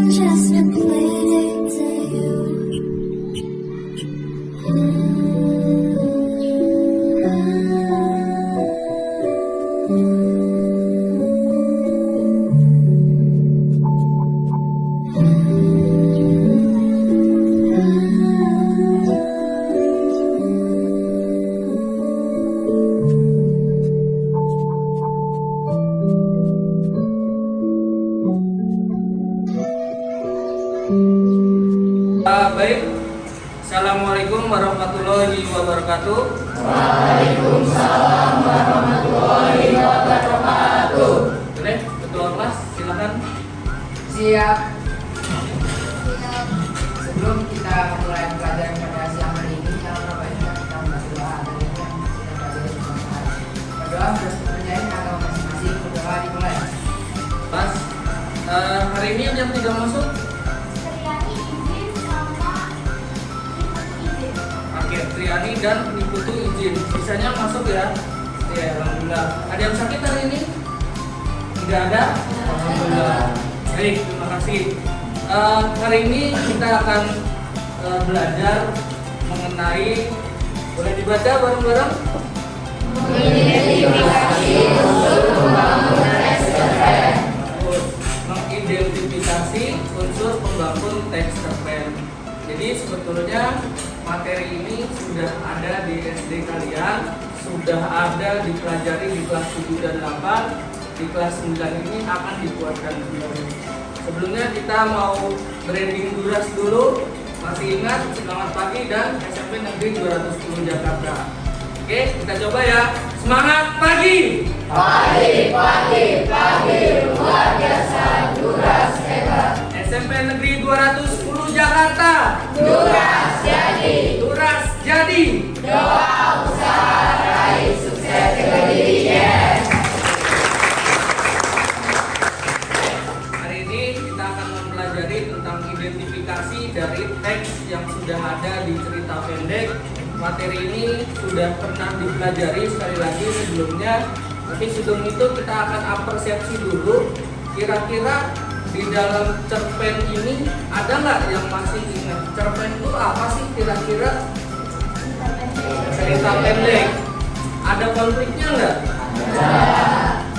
just a play to you. Baik, Assalamualaikum warahmatullahi wabarakatuh. Waalaikumsalam warahmatullahi wabarakatuh. Boleh, ketua kelas silakan. Siap. Sebelum kita memulai pelajaran pada siang hari ini, yang baiknya kita berdoa agar yang sudah belajar bermanfaat. Berdoa harus mempercayai agama masing-masing. Berdoa dimulai. Mas, hari ini yang tidak masuk. Oke, Triani dan Iputu izin. Sisanya masuk ya. Ya, alhamdulillah. Ada yang sakit hari ini? Tidak ada? Alhamdulillah. Baik, terima kasih. Hari ini kita akan belajar mengenai, boleh dibaca bareng-bareng? Mengidentifikasi unsur pembangun teks cerpen. Mengidentifikasi unsur pembangun teks cerpen. Jadi sebetulnya materi ini sudah ada di SD kalian, sudah ada dipelajari di kelas 7 dan 8, di kelas 9 ini akan dikuatkan kembali. Sebelumnya kita mau branding Duras dulu. Masih ingat Selamat Pagi dan SMP Negeri 210 Jakarta. Oke, kita coba ya. Semangat pagi! Pagi, luar biasa, Duras hebat. SMP Negeri 210 Jakarta. Duras jadi. Duras jadi. Doa, usaha, raih sukses berdirinya. Hari ini kita akan mempelajari tentang identifikasi dari teks yang sudah ada di cerita pendek. Materi ini sudah pernah dipelajari sekali lagi sebelumnya, tapi sebelum itu kita akan persepsi dulu. Kira-kira di dalam cerpen ini ada nggak yang masih ingat? Cerpen itu apa sih kira-kira? Cerita pendek. Ada konfliknya nggak?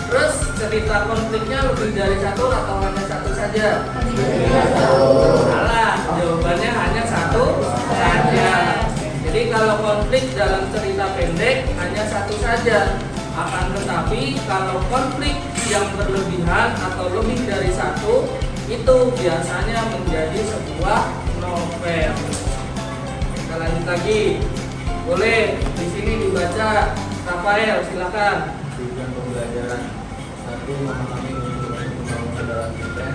Terus cerita konfliknya lebih dari satu atau hanya satu saja? Salah, jawabannya hanya satu saja. Jadi kalau konflik dalam cerita pendek hanya satu saja. Akan tetapi kalau konflik yang berlebihan atau lebih dari satu, itu biasanya menjadi sebuah novel. Kita lanjut lagi. Boleh di sini dibaca. Rafael, silakan. Tujuan pembelajaran: 1. Memahami unsur pembangunan dalam cerpen.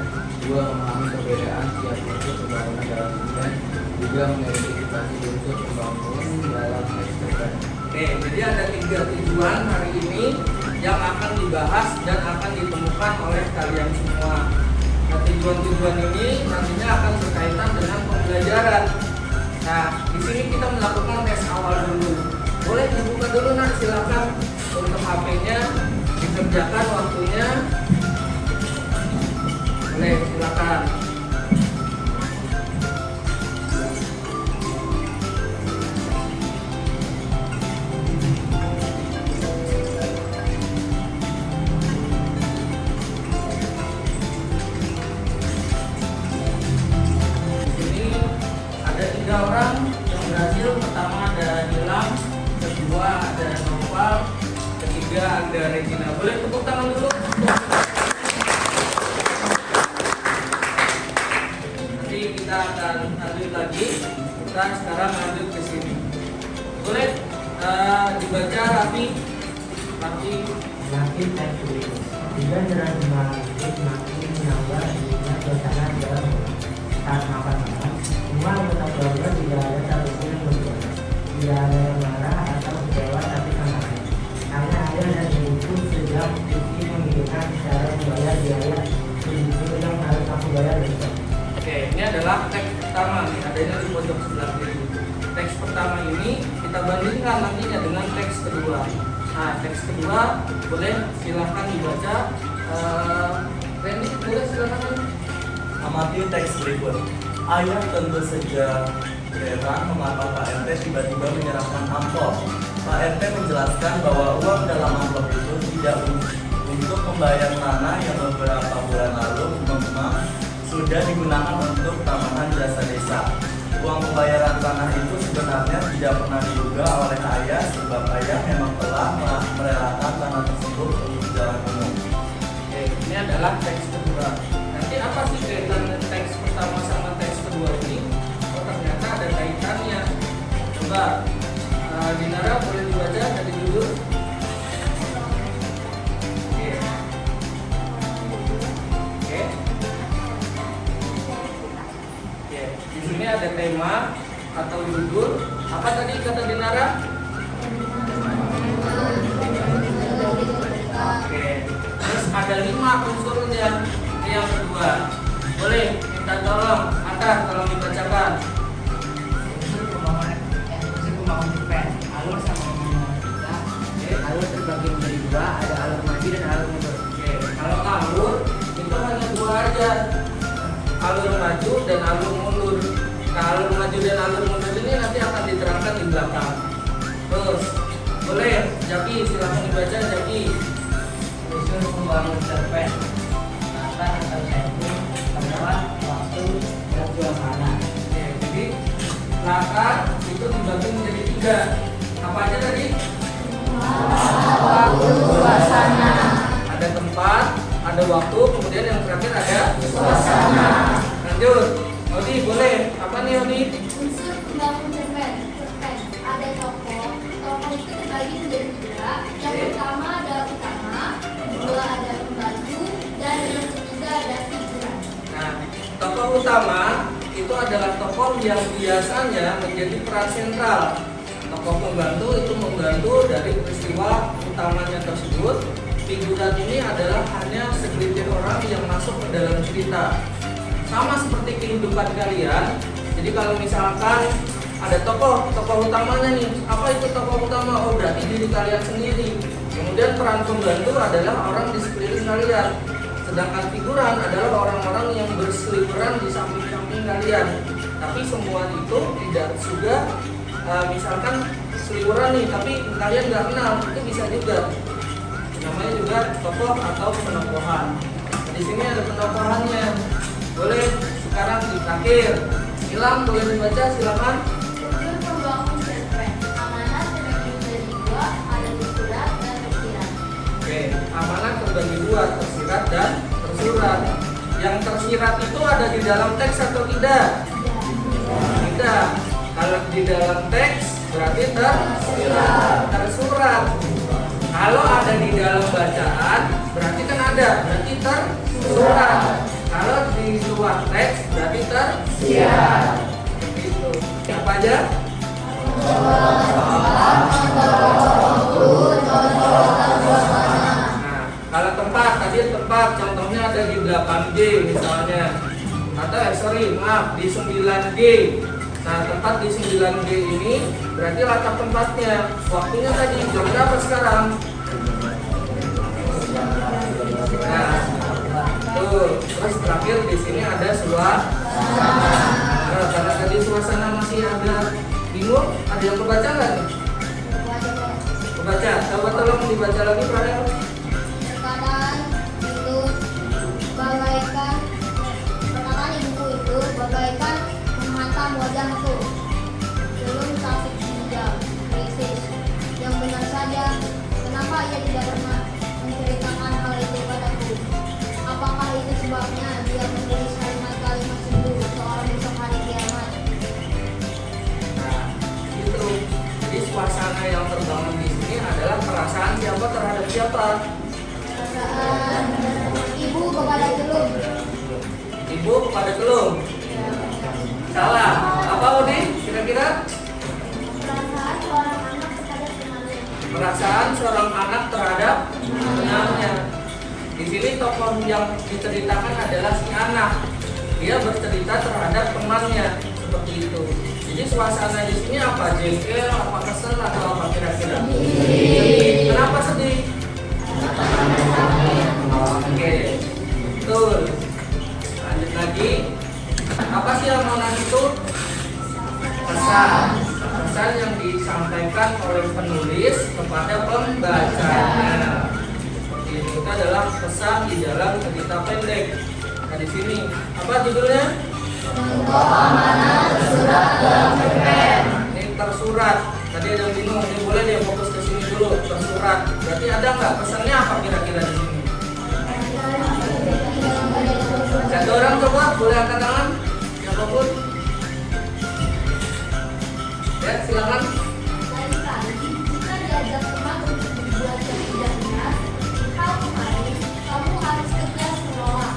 2. Memahami perbedaan tiap unsur pembangunan dalam cerpen. 3. Mengidentifikasi unsur pembangunan dalam teks cerpen. Oke, jadi ada 3 tujuan hari ini yang akan dibahas dan akan ditemukan oleh kalian semua. Nah, tujuan-tujuan ini nantinya akan berkaitan dengan pembelajaran. Nah, di sini kita melakukan tes awal dulu. Boleh dibuka dulu, nah silakan untuk HP-nya dikerjakan waktunya. Boleh, silakan. Orang yang berhasil. Pertama ada Nilam, kedua ada Noval, ketiga ada Regina. Boleh tepuk tangan dulu. Nanti kita akan lanjut lagi. Kita sekarang lanjut ke sini. Boleh dibaca Raffi. Semakin saya tulis, tiga jalan semakin menambah dunia suasana dalam saat makan malam. Semua anggota keluarga tidak ada satupun yang berguna, tidak ada yang marah atau kecewa tapi sama lain. Hanya ayah dan ibuku sedang cuti memikirkan cara membayar biaya begitu yang harus aku bayar besok. Oke, ini adalah teks pertama nih, adanya di pojok sebelah kiri. Teks pertama ini kita bandingkan nantinya dengan teks kedua. Nah, teks kedua boleh silahkan dibaca. Randy, boleh silahkan. mengamati teks berikut. Ayah tentu saja heran mengapa Pak RT tiba-tiba menyerahkan amplop. Pak RT menjelaskan bahwa uang dalam amplop itu tidak untuk membayar tanah yang beberapa bulan lalu memang sudah digunakan untuk tambahan jasa desa. Uang pembayaran tanah itu sebenarnya tidak pernah diduga oleh ayah sebab ayah memang telah merelakan tanah tersebut untuk jalan umum. Oke, ini adalah teks kedua. Nanti apa sih kaitan teks pertama sama teks kedua ini? Oh, ternyata ada kaitannya. Coba Dinara boleh dibaca dari judul. Oke. Oke. Oke. Di sini ada tema atau judul. Apa tadi kata Dinara? Oke. Terus ada 5 unsurnya. Ini yang kedua. Boleh minta tolong Atar tolong dibacakan. Unsur pembangunan cerpen. Alur sama pembangunan kita. Alur terbagi menjadi 2, ada alur maju dan alur mundur. Oke. Kalau alur itu hanya 2 aja. Alur maju dan alur mundur. Nah, alur maju dan alur mundur ini nanti akan diterangkan di belakang. Terus boleh Jaki silahkan dibaca Jaki. Unsur pembangun cerpen, latar atau setting, tempat, waktu, dan suasana. Oke, jadi latar itu dibagi menjadi 3. Apa aja tadi? Waktu suasana. Ada tempat, ada waktu, kemudian yang terakhir ada suasana. Lanjut, Odi boleh. Apa nih Odi? Unsur pembangun cerpen. Ada tokoh. Tokoh itu terbagi menjadi 3. Yang pertama adalah utama, kedua ada pembantu, dan yang ketiga ada figuran. Nah, tokoh utama itu adalah tokoh yang biasanya menjadi peran sentral. Tokoh pembantu itu membantu dari peristiwa utamanya tersebut. Figuran ini adalah hanya segelintir orang yang masuk ke dalam cerita. Sama seperti kehidupan kalian. Jadi kalau misalkan ada tokoh utamanya nih, apa itu tokoh utama? Oh, berarti diri kalian sendiri. Kemudian peran pembantu adalah orang di sekeliling kalian. Sedangkan figuran adalah orang-orang yang berseliweran di samping-samping kalian. Tapi semua itu tidak juga misalkan seliweran nih, tapi kalian nggak kenal, itu bisa juga. Namanya juga tokoh atau penokohan. Di sini ada penokohannya. Boleh sekarang ditraktir. Ilham boleh dibaca silakan. Unsur pembangun cerpen. Amanat terbagi menjadi 2, ada tersurat dan tersirat. Oke, amanat terbagi 2, tersirat dan tersurat. Yang tersirat itu ada di dalam teks atau tidak? Tidak. Kalau di dalam teks berarti tersurat. Kalau ada di dalam bacaan berarti kan ada, berarti tersurat. Kalau di luar teks berarti tersirat. Gitu. Apa aja? Nah, kalau tempat tadi tempat contohnya ada di 8G misalnya. Atau maaf di 9G. Nah, tempat di 9G ini berarti latar tempatnya. Waktunya tadi jam berapa sekarang? Nah, tuh. Terus terakhir di sini ada suasana. Nah, karena tadi suasana masih ada bingung, ada yang kebaca nggak nih? Kebaca. Coba tolong dibaca lagi, Farel. Perkataan itu bagaikan menghantam wajahku belum sampai hingga krisis. Yang benar saja, kenapa ia tidak pernah menceritakan hal itu padaku? Apakah itu sebabnya dia menulis kalimat-kalimat sendu seorang besok hari kiamat? Nah, itu. Jadi suasana yang terbangun di sini adalah perasaan siapa terhadap siapa? Perasaan ibu kepada celung. Ibu kepada kelung. Salah. Apa Udi? Kira-kira? Perasaan seorang anak terhadap temannya. Perasaan seorang anak terhadap temannya. Di sini tokoh yang diceritakan adalah si anak. Dia bercerita terhadap temannya seperti itu. Jadi suasana di sini apa? Jengkel, apa kesel, atau apa kira-kira? Sedih. Kenapa sedih? Oke, betul. Lanjut lagi. lagi. Apa sih amanat itu? Pesan yang disampaikan oleh penulis kepada pembacanya. Itu adalah pesan di dalam cerita pendek. Nah di sini apa judulnya? Amanat tersurat dalam cerpen. Ini tersurat. Tadi ada yang bingung, ini boleh dia fokus ke sini dulu. Tersurat. Berarti ada nggak pesannya apa kira-kira di sini? Satu orang coba boleh angkat tangan. Siapapun. Ya silakan. Lain kali jika diajak teman untuk berbuat yang tidak benar, hal kemarin kamu harus tegas menolak.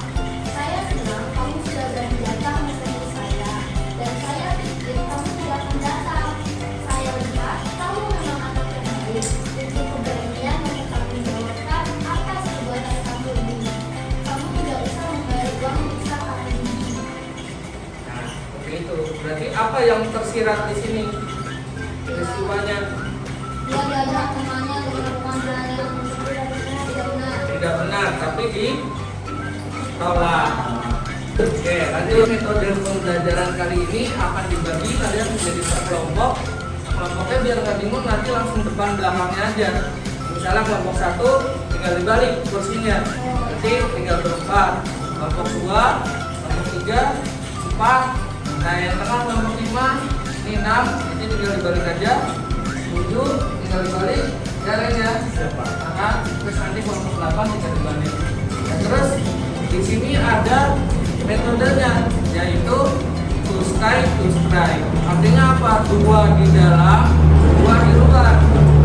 Saya senang kamu sudah berani datang menemui saya, dan saya pikir kamu tidak akan datang. Saya lihat kamu memang anak yang baik, untuk keberanian mempertanggungjawabkan atas perbuatan kamu ini. Kamu tidak usah membayar uang bisa karena ini. Nah, seperti itu. Berarti apa yang tersirat di sini? Peristiwanya Dia diajak temannya untuk melakukan hal yang tidak benar, tapi ditolak. Oke, nanti metode pembelajaran kali ini akan dibagi kalian menjadi sekelompok. Kelompoknya biar nggak bingung, nanti langsung depan belakangnya aja. Misalnya kelompok 1 tinggal dibalik kursinya, nanti tinggal berempat. Kelompok 2, kelompok 3, 4. Nah yang tengah kelompok 5, ini 6, nanti tinggal dibalik aja. 7 tinggal dibalik, jalan ya. Nah, terus nanti kelompok 8 tinggal dibalik. Nah, terus di sini ada metodenya, yaitu to strike to strike. Artinya apa? 2 di dalam, 2 di luar.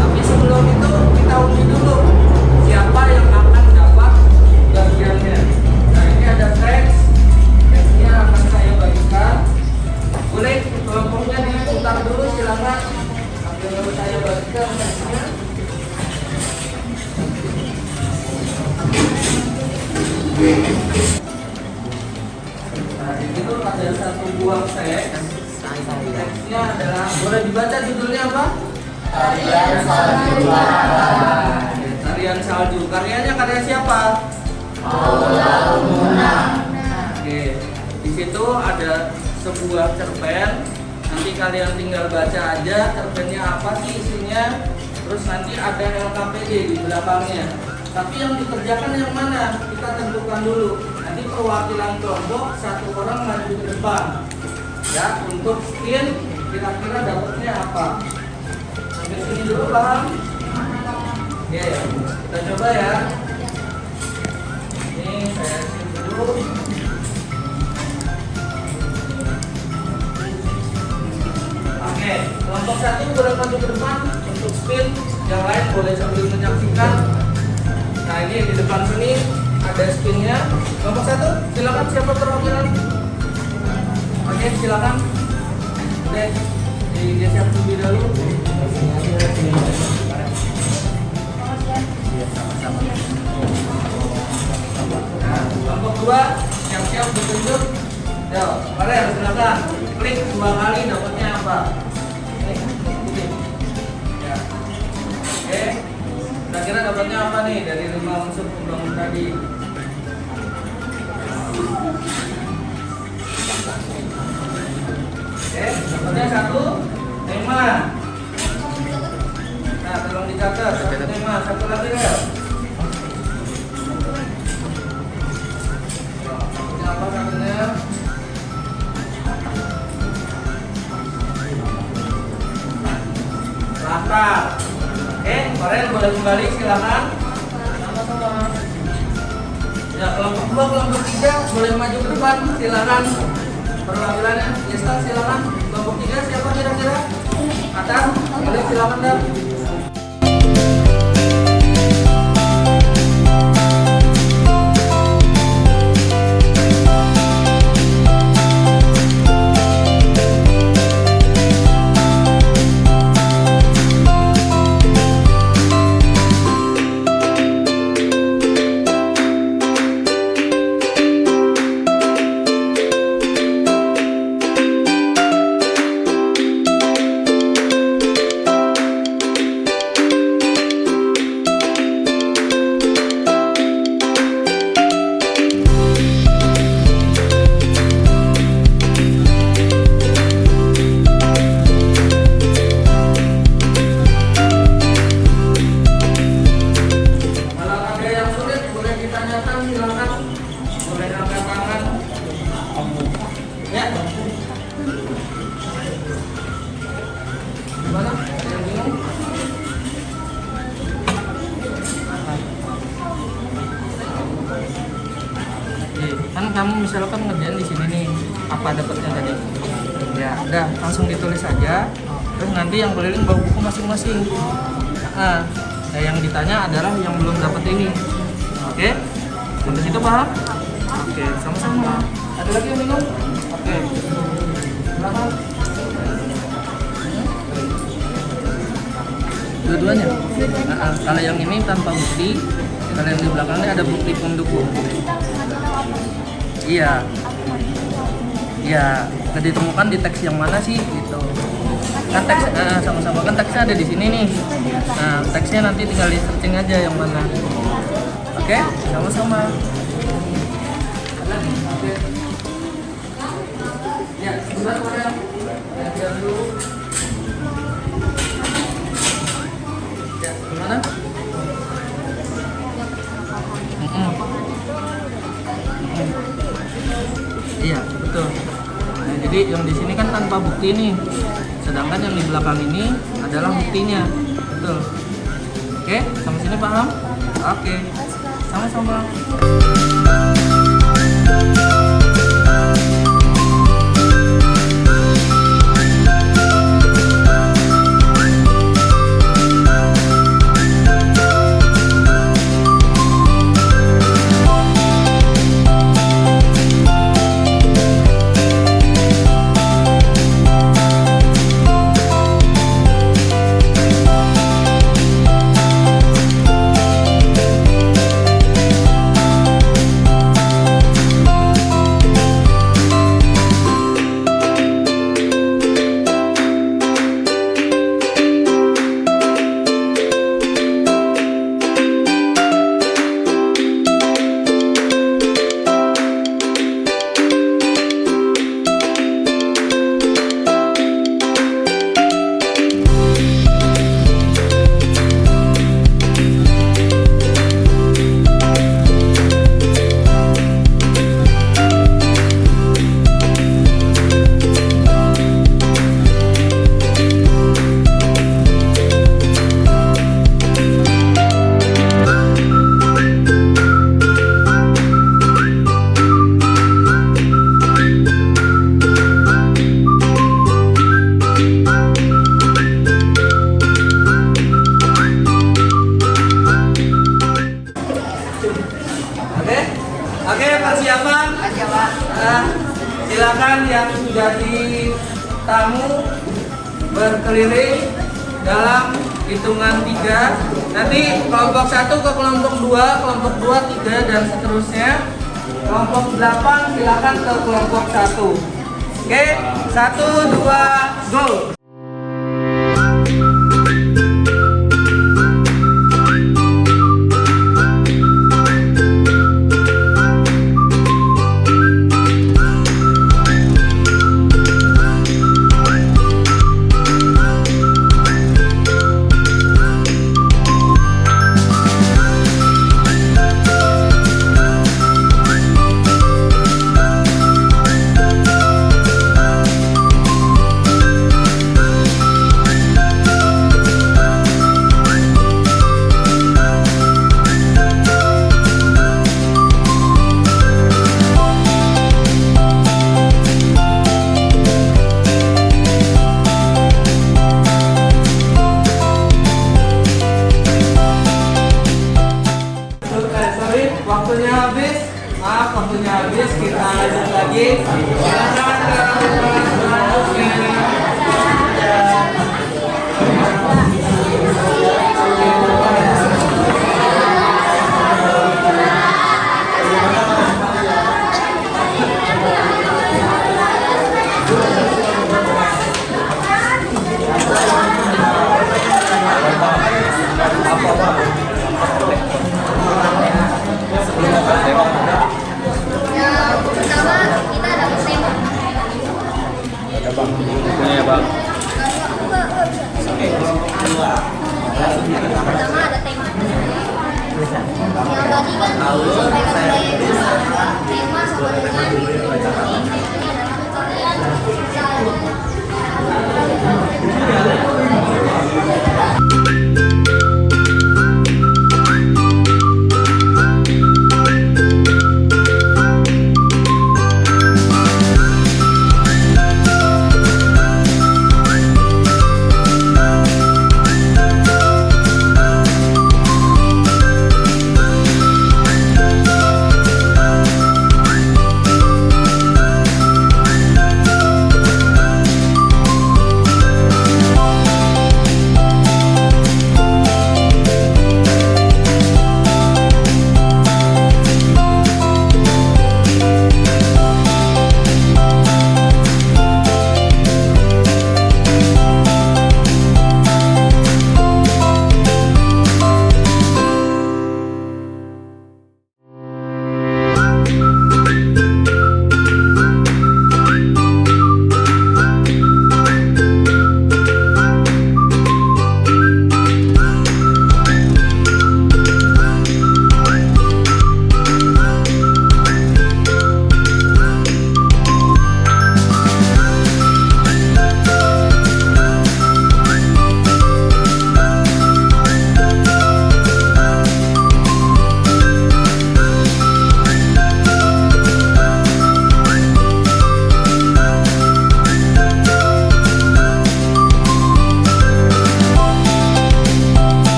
Tapi sebelum itu kita uji dulu siapa yang akan dapat bagiannya. Nah ini ada teksnya akan saya bagikan. Boleh kelompoknya diputar dulu silakan. Sambil saya bagikan teksnya. Nah ini tuh ada satu buah teks. Teksnya adalah, boleh dibaca judulnya apa? Tarian salju Laraba. Tarian salju. Karyanya karya siapa? Paula Umuna. Oke. Di situ ada sebuah cerpen. Nanti kalian tinggal baca aja cerpennya apa sih isinya. Terus nanti ada LKPD di belakangnya. Tapi yang dikerjakan yang mana? Kita tentukan dulu. Nanti perwakilan kelompok 1 orang maju ke depan. Ya, untuk spin kira-kira dapatnya apa? Sampai sini dulu paham? Oke, kita coba ya. Ini saya spin dulu. Oke, kelompok 1 boleh maju ke depan untuk spin. Yang lain boleh sambil menyaksikan. Nah ini di depan sini ada spinnya. Kelompok 1 silakan, siapa perwakilan? Oke silakan. Oke, digeser terlebih dahulu. Nah, kelompok 2 siap-siap ditunjuk. Yo, kalian silakan klik 2 kali dapatnya apa? Ini. Ya. Oke. Kira-kira dapatnya apa nih dari 5 unsur pembangun tadi? Oke, dapatnya 1 tema. Nah, tolong dicatat 1 tema, 1 lagi ya. Satunya apa satunya? Latar. Oke, kalian boleh kembali silakan. Sama-sama. Ya, kelompok 2, kelompok 3 boleh maju ke depan, silakan. Perwakilannya, Yesta silakan. Kelompok 3 siapa kira-kira? Atas, boleh silakan dah. misalkan ngerjain di sini nih, apa dapatnya tadi? Ya, udah langsung ditulis aja. Terus nanti yang keliling bawa buku masing-masing. Nah, yang ditanya adalah yang belum dapat ini. Oke? Sampai situ paham? Oke, sama-sama. Ada lagi yang bingung? Oke. Silakan. Dua-duanya. Nah, kalau yang ini tanpa bukti, kalau yang di belakangnya ada bukti pendukung. Iya. Ya, ditemukan di teks yang mana sih gitu. Kan teks sama-sama kan teksnya ada di sini nih. Nah, teksnya nanti tinggal di searching aja yang mana. Oke, sama-sama. Ya, sebentar Korea. Ya, dulu. Ya, gimana? Iya, betul. Nah, jadi yang di sini kan tanpa bukti nih. Sedangkan yang di belakang ini adalah buktinya. Betul. Oke, sampai sini paham? Oke. Sama-sama. Oke, persiapan. Nah, silakan yang jadi tamu berkeliling dalam hitungan 3. Nanti kelompok 1 ke kelompok 2, kelompok 2, 3 dan seterusnya. Kelompok 8 silakan ke kelompok 1. Oke, 1, 2, go.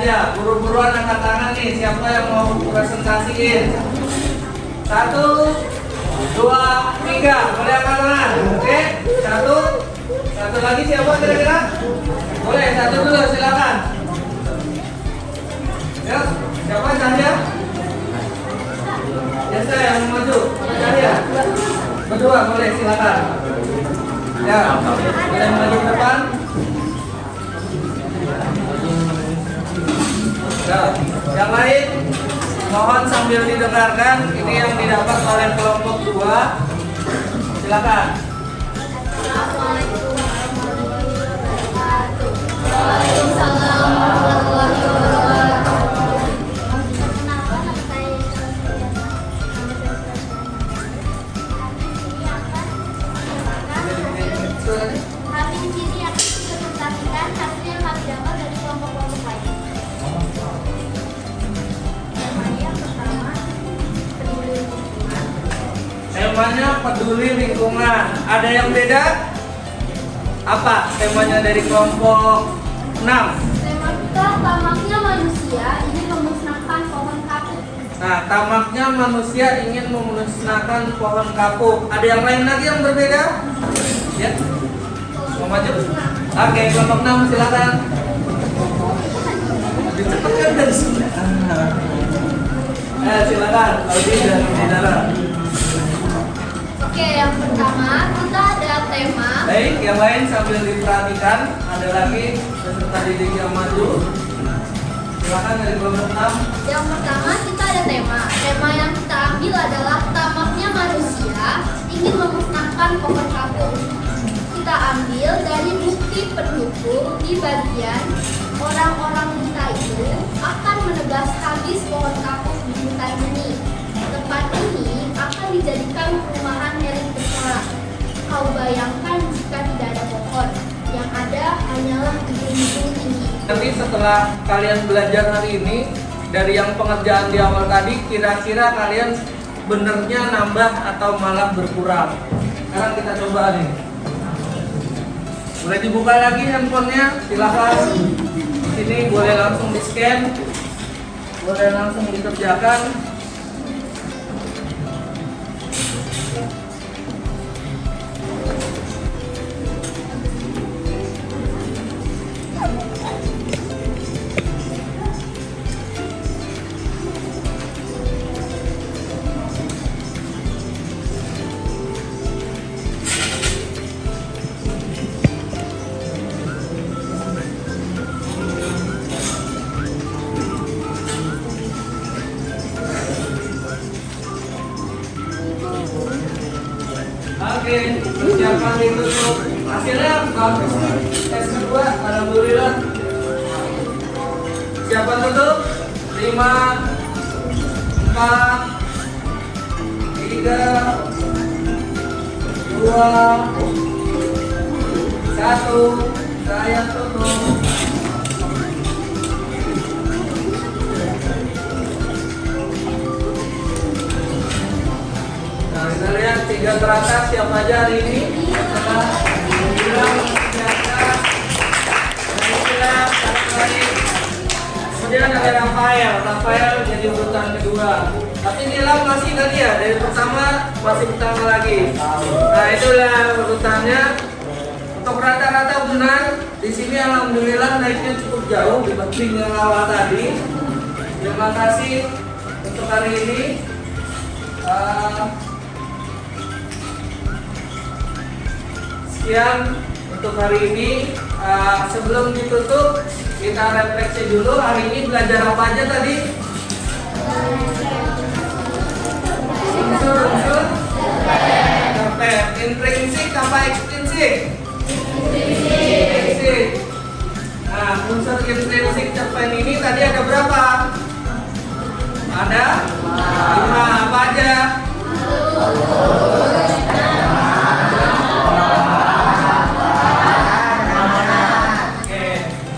saja. Buru-buruan angkat tangan nih. Siapa yang mau presentasiin? 1, 2, 3. Boleh angkat tangan. Oke. Satu lagi siapa kira-kira? Boleh, satu dulu silakan. Ya, siapa Cahya? Biasa yang maju. Cahya. Berdua boleh silakan. Ya, boleh maju ke depan. Ya, yang lain mohon sambil didengarkan. Ini yang didapat oleh kelompok 2. Silakan. Assalamualaikum warahmatullahi wabarakatuh. Waalaikumsalam warahmatullahi wabarakatuh. Perkenalkan, nama saya kami di sini akan mempresentasikan hasil yang kami dapat dari kelompok-kelompok lain. Yang pertama, peduli lingkungan. Temanya peduli lingkungan. Ada yang beda? Apa temanya dari kelompok 6? Tema kita tamaknya manusia ingin memusnahkan pohon kapuk. Nah, tamaknya manusia ingin memusnahkan pohon kapuk. Ada yang lain lagi yang berbeda? Ya. Mau maju? Oke, kelompok 6 silakan. Dicepatkan dari sini. Silakan. Aldi dan Saudara. Oke, yang pertama kita ada tema. Baik, yang lain sambil diperhatikan. Ada lagi peserta didik yang maju. Silakan dari kelompok 6. Yang pertama kita ada tema. Tema yang kita ambil adalah tamaknya manusia ingin memusnahkan pohon kapuk. Kita ambil dari bukti pendukung di bagian orang-orang kita itu akan menebas habis pohon kapuk di hutan ini. Tempat ini akan dijadikan perumahan elit bersekolah. Kau bayangkan jika tidak ada pohon, yang ada hanyalah gedung-gedung tinggi. Nanti setelah kalian belajar hari ini, dari yang pengerjaan di awal tadi, kira-kira kalian benernya nambah atau malah berkurang. Sekarang kita coba nih. Boleh dibuka lagi handphonenya, silakan. Di sini boleh langsung di scan, boleh langsung dikerjakan. Oke, persiapan ditutup. Hasilnya bagus nih. Tes kedua, alhamdulillah. Siapa tutup? 5, 4, 3, 2, 1. Saya tutup. Nah, kita lihat 3 teratas siapa aja hari ini. Kemudian ada Rafael jadi urutan kedua. Tapi Nilam masih tadi ya, dari pertama masih pertama lagi. Nah, itulah urutannya. Untuk rata-rata benar, di sini alhamdulillah naiknya cukup jauh dibanding yang awal tadi. Terima kasih untuk hari ini. Sekian untuk hari ini. Sebelum ditutup, kita refleksi dulu. Hari ini belajar apa aja tadi? Unsur terpet. Intrinsik apa ekstrinsik? Intrinsik. Nah, unsur intrinsik cerpen ini tadi ada berapa? Ada 5. Apa aja?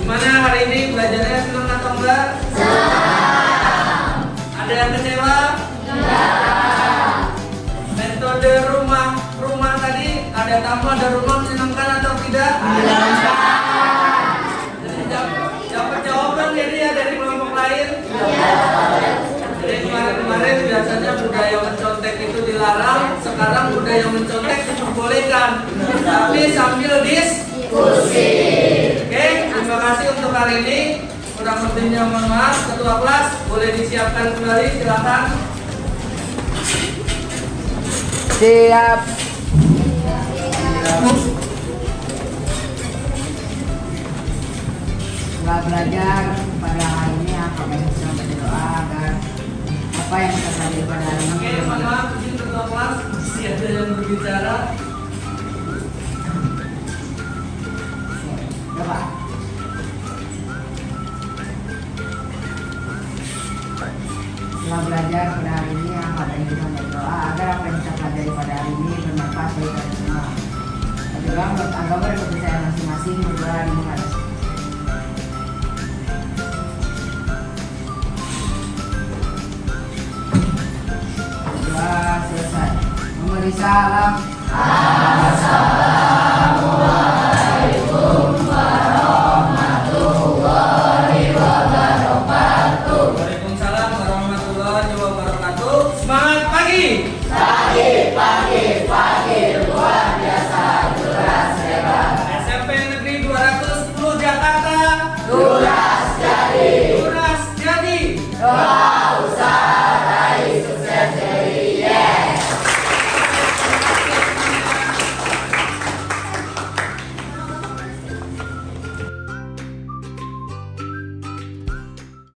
Gimana hari ini belajarnya, senang atau enggak? Senang. Ada yang kecewa? Enggak. Metode rumah tadi ada tamu, ada rumah, menyenangkan atau tidak? Menyenangkan. Jadi jawab jawaban jadi ya dari Sepertinya mohon maaf, ketua kelas boleh disiapkan kembali, silakan. Siap. Setelah belajar pada hari ini, kami bisa berdoa agar apa yang kita pelajari pada hari ini. Oke, mohon maaf, izin ketua kelas, masih ada yang berbicara. Ya, Pak. Setelah belajar pada hari ini, kami bisa berdoa agar apa yang kita pelajari pada hari ini bermanfaat bagi kita semua. Berdoa menurut agama dan kepercayaan masing-masing, berdoa di menghadap. Doa selesai. Memberi salam. Waalaikumsalam warahmatullahi wabarakatuh. Semangat pagi. SMP Negeri 210 Jakarta. Duras jadi. Doa